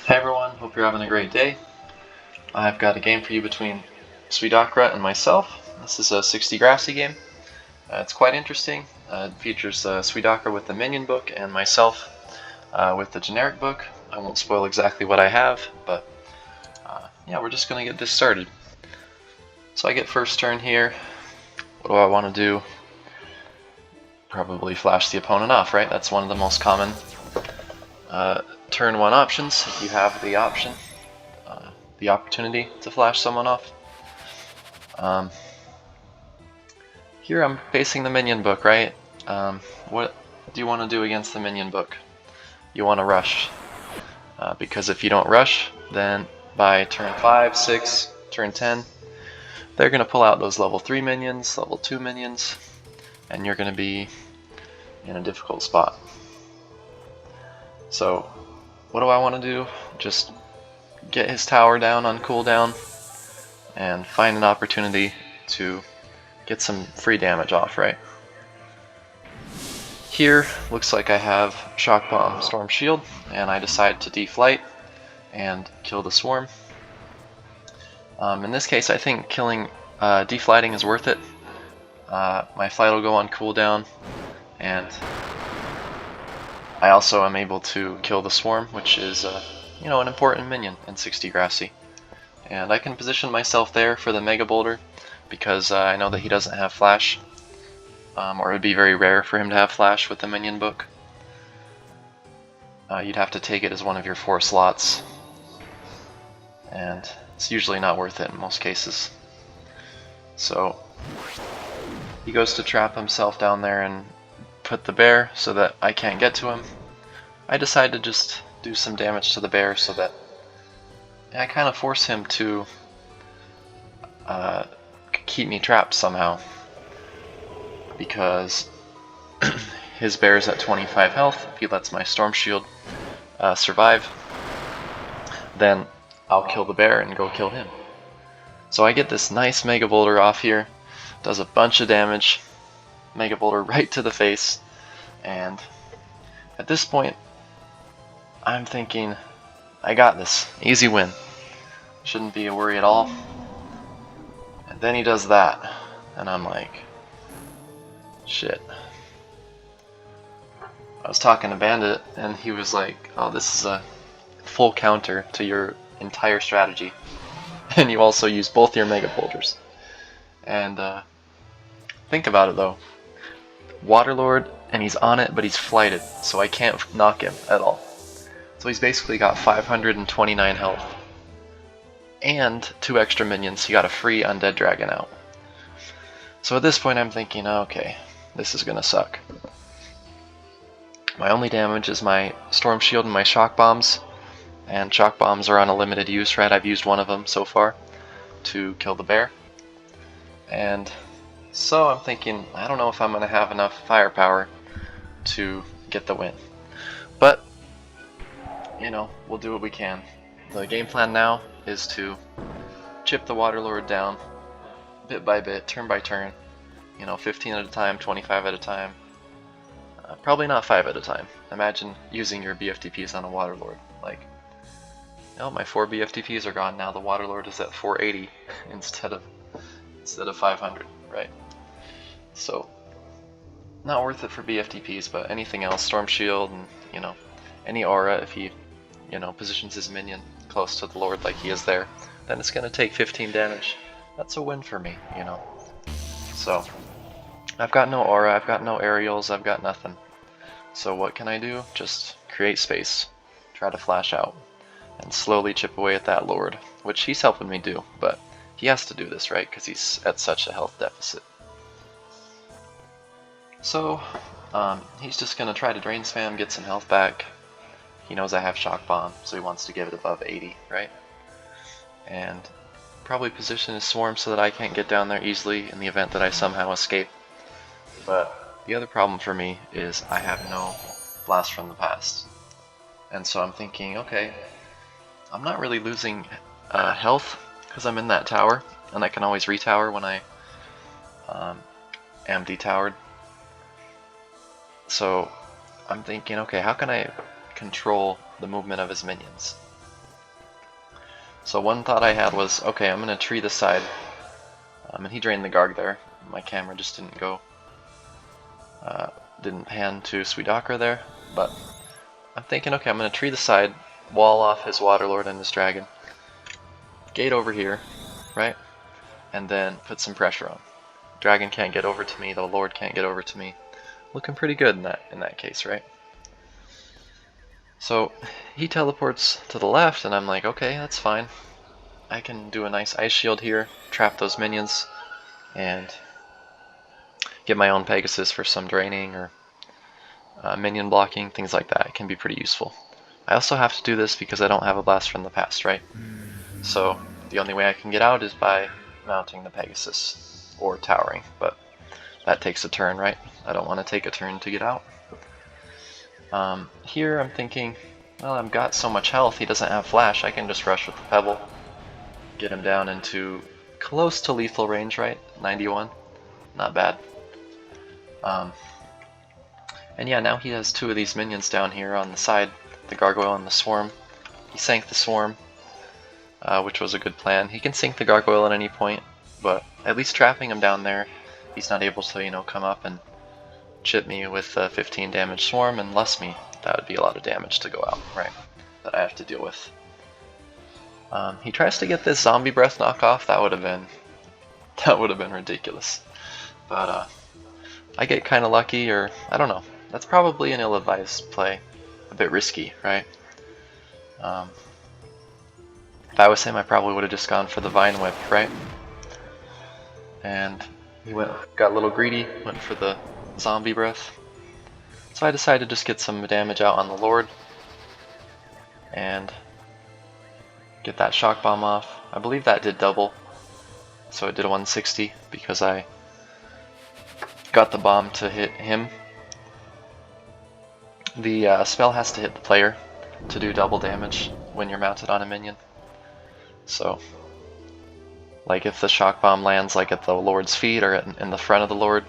Hey everyone, hope you're having a great day. I've got a game for you between Suidakra and myself. This is a 60 Grassy game. It's quite interesting. It features Suidakra with the minion book and myself with the generic book. I won't spoil exactly what I have, but yeah, we're just going to get this started. So I get first turn here. What do I want to do? Probably flash the opponent off, right? That's one of the most common turn 1 options, if you have the option. The opportunity to flash someone off. Here I'm facing the minion book, right? What do you want to do against the minion book? You want to rush. Because if you don't rush, then by turn 5, 6, turn 10, they're going to pull out those level 3 minions, level 2 minions, and you're going to be in a difficult spot. So what do I want to do? Just get his tower down on cooldown and find an opportunity to get some free damage off, right? Here, looks like I have Shock Bomb, Storm Shield, and I decide to deflight and kill the swarm. In this case, I think killing deflighting is worth it. My flight will go on cooldown, and I also am able to kill the swarm, which is an important minion in 60 Grassy. And I can position myself there for the Mega Boulder because I know that he doesn't have flash, or it would be very rare for him to have flash with the minion book. You'd have to take it as one of your 4 slots, and it's usually not worth it in most cases. So he goes to trap himself down there and put the bear so that I can't get to him. I decide to just do some damage to the bear so that I kind of force him to keep me trapped somehow, because his bear is at 25 health. If he lets my Storm Shield survive, then I'll kill the bear and go kill him. So I get this nice Mega Boulder off here, does a bunch of damage, Mega Boulder right to the face, and at this point I'm thinking, I got this, easy win, shouldn't be a worry at all. And then he does that, and I'm like, shit. I was talking to Bandit, and he was like, oh, this is a full counter to your entire strategy. And you also use both your Mega Boulders. And think about it though. Waterlord, and he's on it, but he's flighted, so I can't knock him at all. So he's basically got 529 health. And 2 extra minions. He got a free Undead Dragon out. So at this point I'm thinking, okay, this is gonna suck. My only damage is my Storm Shield and my Shock Bombs. And Shock Bombs are on a limited use, right? I've used one of them so far to kill the bear. And so I'm thinking, I don't know if I'm gonna have enough firepower to get the win. But, we'll do what we can. The game plan now is to chip the Waterlord down bit by bit, turn by turn, 15 at a time, 25 at a time, probably not 5 at a time. Imagine using your BFTPs on a Waterlord. Like, my 4 BFTPs are gone now, the Waterlord is at 480 instead of 500, right? So, not worth it for BFTPs, but anything else, Storm Shield, and, any aura, if he, positions his minion close to the Lord like he is there, then it's going to take 15 damage. That's a win for me, So, I've got no aura, I've got no aerials, I've got nothing. So what can I do? Just create space, try to flash out, and slowly chip away at that Lord, which he's helping me do, but he has to do this, right? Because he's at such a health deficit. So, he's just going to try to drain spam, get some health back. He knows I have Shock Bomb, so he wants to get it above 80, right? And probably position his swarm so that I can't get down there easily in the event that I somehow escape. But the other problem for me is I have no Blast from the Past. And so I'm thinking, okay, I'm not really losing health because I'm in that tower, and I can always retower when I am detowered. So I'm thinking, okay, how can I control the movement of his minions? So one thought I had was, okay, I'm going to tree the side. And he drained the Garg there. My camera just didn't go, didn't pan to Suidakra there. But I'm thinking, okay, I'm going to tree the side, wall off his Waterlord and his Dragon. Gate over here, right? And then put some pressure on. Dragon can't get over to me, the Lord can't get over to me. Looking pretty good in that case, right? So he teleports to the left, and I'm like, okay, that's fine. I can do a nice ice shield here, trap those minions, and get my own Pegasus for some draining or minion blocking, things like that. It can be pretty useful. I also have to do this because I don't have a Blast from the Past, right? So the only way I can get out is by mounting the Pegasus or towering, but that takes a turn, right? I don't want to take a turn to get out. Here I'm thinking, well, I've got so much health, he doesn't have flash, I can just rush with the Pebble, get him down into close to lethal range, right? 91, not bad. And yeah, now he has two of these minions down here on the side, the Gargoyle and the Swarm. He sank the Swarm, which was a good plan. He can sink the Gargoyle at any point, but at least trapping him down there, he's not able to, you know, come up and chip me with a 15 damage Swarm and lust me. That would be a lot of damage to go out, right? That I have to deal with. He tries to get this Zombie Breath knockoff. That would have been ridiculous. But I get kind of lucky, or I don't know. That's probably an ill-advised play, a bit risky, right? If I was him, I probably would have just gone for the Vine Whip, right? And he got a little greedy, went for the Zombie Breath. So I decided to just get some damage out on the Lord and get that Shock Bomb off. I believe that did double, so it did a 160 because I got the bomb to hit him. The spell has to hit the player to do double damage when you're mounted on a minion. So, like if the Shock Bomb lands like at the Lord's feet or in the front of the Lord,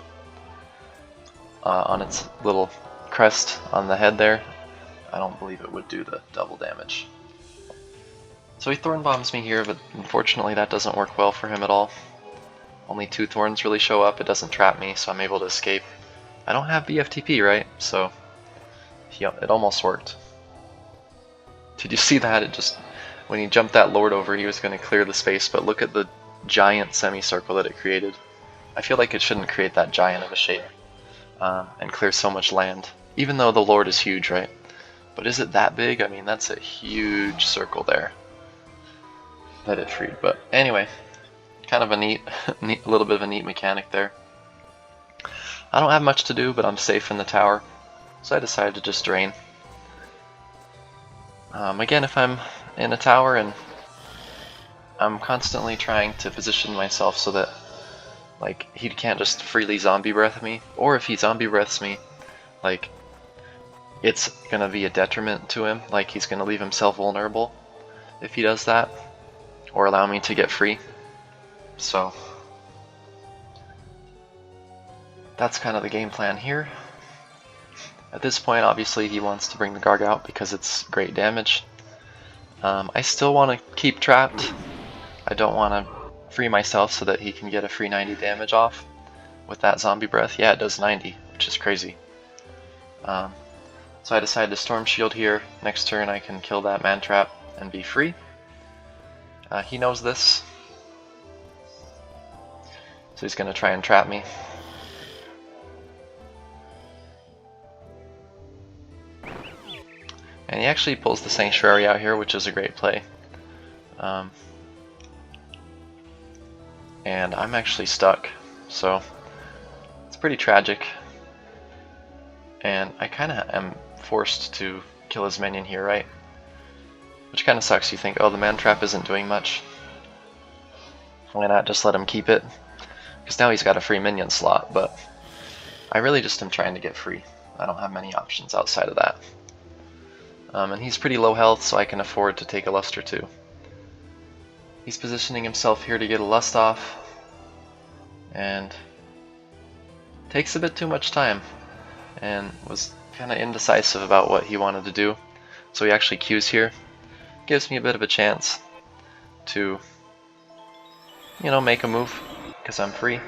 on its little crest on the head there, I don't believe it would do the double damage. So he Thorn Bombs me here, but unfortunately that doesn't work well for him at all. Only 2 Thorns really show up, it doesn't trap me, so I'm able to escape. I don't have BFTP, right? So it almost worked. Did you see that? It just, when he jumped that Lord over, he was going to clear the space, but look at the giant semicircle that it created. I feel like it shouldn't create that giant of a shape and clear so much land, even though the Lord is huge, right? But is it that big? I mean, that's a huge circle there that it freed. But anyway, kind of a neat, a little bit of a neat mechanic there. I don't have much to do, but I'm safe in the tower, so I decided to just drain. Again, if I'm in a tower and I'm constantly trying to position myself so that like he can't just freely zombie breath me, or if he zombie breaths me, like it's gonna be a detriment to him, like he's gonna leave himself vulnerable if he does that, or allow me to get free. So that's kind of the game plan here. At this point, obviously he wants to bring the Garg out because it's great damage. I still want to keep trapped. I don't want to free myself so that he can get a free 90 damage off with that zombie breath. Yeah, it does 90, which is crazy. So I decided to Storm Shield here. Next turn I can kill that man trap and be free. He knows this, so he's going to try and trap me. And he actually pulls the Sanctuary out here, which is a great play. And I'm actually stuck, so it's pretty tragic. And I kind of am forced to kill his minion here, right? Which kind of sucks. You think, oh, the man trap isn't doing much. Why not just let him keep it? Because now he's got a free minion slot, but I really just am trying to get free. I don't have many options outside of that. And he's pretty low health, so I can afford to take a Lust or two. He's positioning himself here to get a Lust off, and takes a bit too much time, and was kind of indecisive about what he wanted to do. So he actually queues here, gives me a bit of a chance. to, you know, make a move, because I'm free.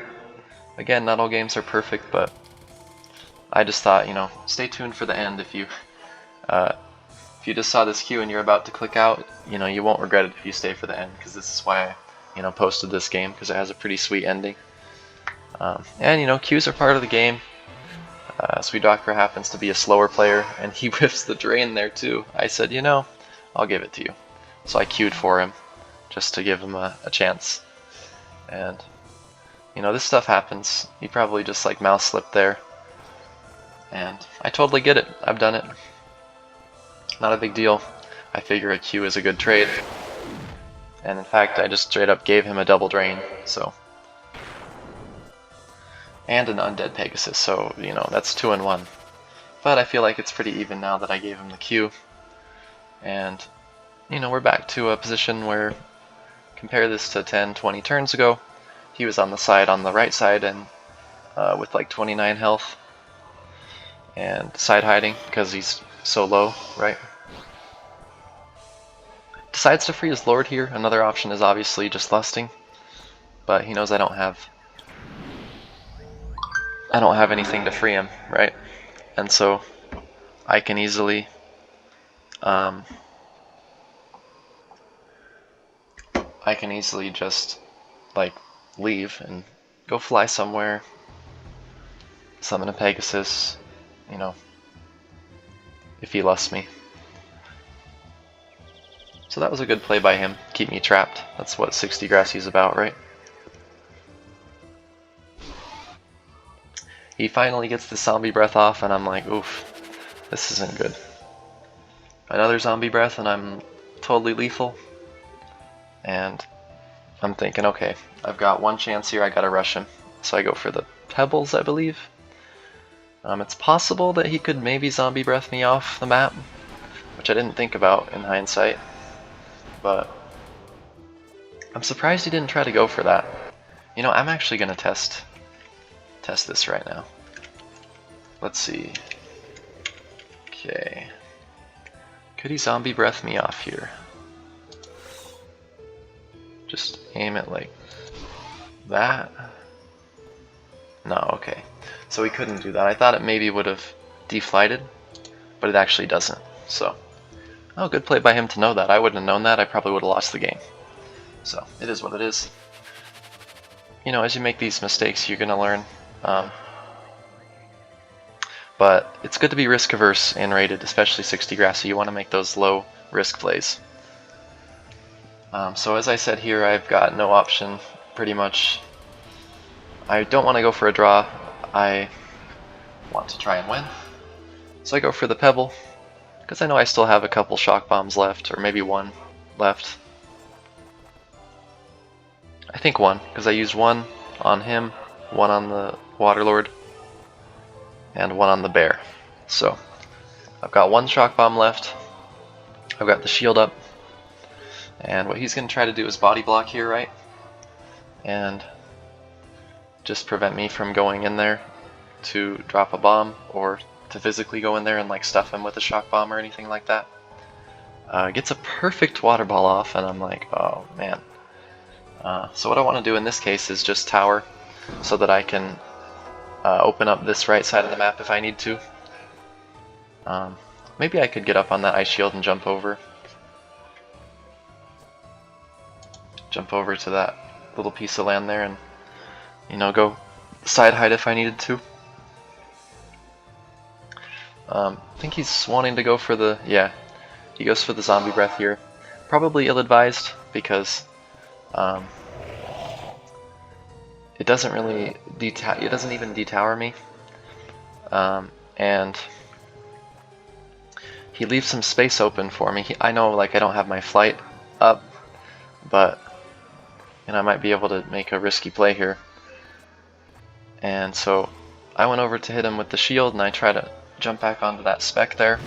Again, not all games are perfect, but I just thought, you know, stay tuned for the end. If you just saw this queue and you're about to click out, you know, you won't regret it if you stay for the end, because this is why I, you know, posted this game, because it has a pretty sweet ending. And, you know, queues are part of the game. Suidakra happens to be a slower player, and he whiffs the drain there too. I said, you know, I'll give it to you. So I queued for him, just to give him a chance. And, you know, this stuff happens. He probably just like mouse slipped there. And I totally get it. I've done it. Not a big deal. I figure a queue is a good trade. And in fact, I just straight up gave him a double drain, so. And an undead Pegasus, so, you know, that's 2 in 1. But I feel like it's pretty even now that I gave him the queue. And, you know, we're back to a position where, compare this to 10, 20 turns ago, he was on the right side, and with like 29 health, and side hiding, because he's so low, right? Decides to free his lord here. Another option is obviously just lusting, but he knows I don't have anything to free him, right? And so I can easily just like leave and go fly somewhere, summon a Pegasus, you know, if he lusts me. So that was a good play by him, keep me trapped. That's what 60 Grassy is about, right? He finally gets the zombie breath off, and I'm like, oof, this isn't good. Another zombie breath, and I'm totally lethal. And I'm thinking, okay, I've got one chance here, I gotta rush him. So I go for the pebbles, I believe. It's possible that he could maybe zombie breath me off the map, which I didn't think about in hindsight. But I'm surprised he didn't try to go for that. You know, I'm actually gonna test this right now. Let's see. Okay. Could he zombie breath me off here? Just aim it like that. No, okay. So he couldn't do that. I thought it maybe would have deflighted, but it actually doesn't. So, oh, good play by him to know that. I wouldn't have known that. I probably would have lost the game. So, it is what it is. You know, as you make these mistakes, you're going to learn. But it's good to be risk averse in rated, especially 60 Grassy. You want to make those low risk plays. So as I said here, I've got no option, pretty much. I don't want to go for a draw. I want to try and win. So I go for the pebble, because I know I still have a couple shock bombs left, or maybe one left. I think one, because I used one on him, one on the Waterlord, and one on the bear. So I've got one shock bomb left. I've got the shield up. And what he's going to try to do is body block here, right? And just prevent me from going in there to drop a bomb, or to physically go in there and like stuff him with a shock bomb or anything like that. Gets a perfect water ball off, and I'm like, oh man. So what I want to do in this case is just tower, so that I can open up this right side of the map if I need to. Maybe I could get up on that ice shield and jump over. Jump over to that little piece of land there and, you know, go side hide if I needed to. I think he's wanting to go for the, yeah, he goes for the zombie breath here. Probably ill-advised, because it doesn't really it doesn't even detower me, and he leaves some space open for me. I know, like, I don't have my flight up, but I might be able to make a risky play here. And so I went over to hit him with the shield, and I try to jump back onto that spec there,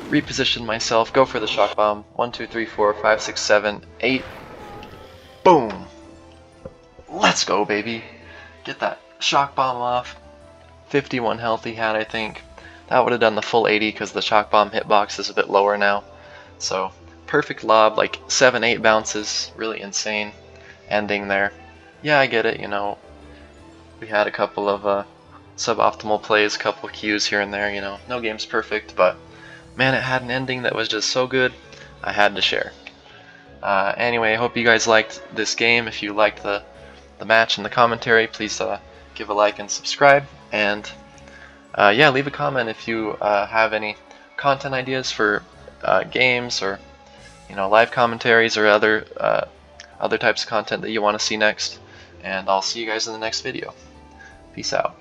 reposition myself, go for the shock bomb. 1, 2, 3, 4, 5, 6, 7, 8. Boom! Let's go, baby! Get that shock bomb off. 51 health he had, I think. That would have done the full 80 because the shock bomb hitbox is a bit lower now. So perfect lob, like 7-8 bounces, really insane ending there. Yeah, I get it, you know, we had a couple of suboptimal plays, a couple cues here and there, you know, no game's perfect, but man, it had an ending that was just so good, I had to share. Anyway, I hope you guys liked this game. If you liked the match and the commentary, please give a like and subscribe, and yeah, leave a comment if you have any content ideas for games, or you know, live commentaries, or other types of content that you want to see next. And I'll see you guys in the next video. Peace out.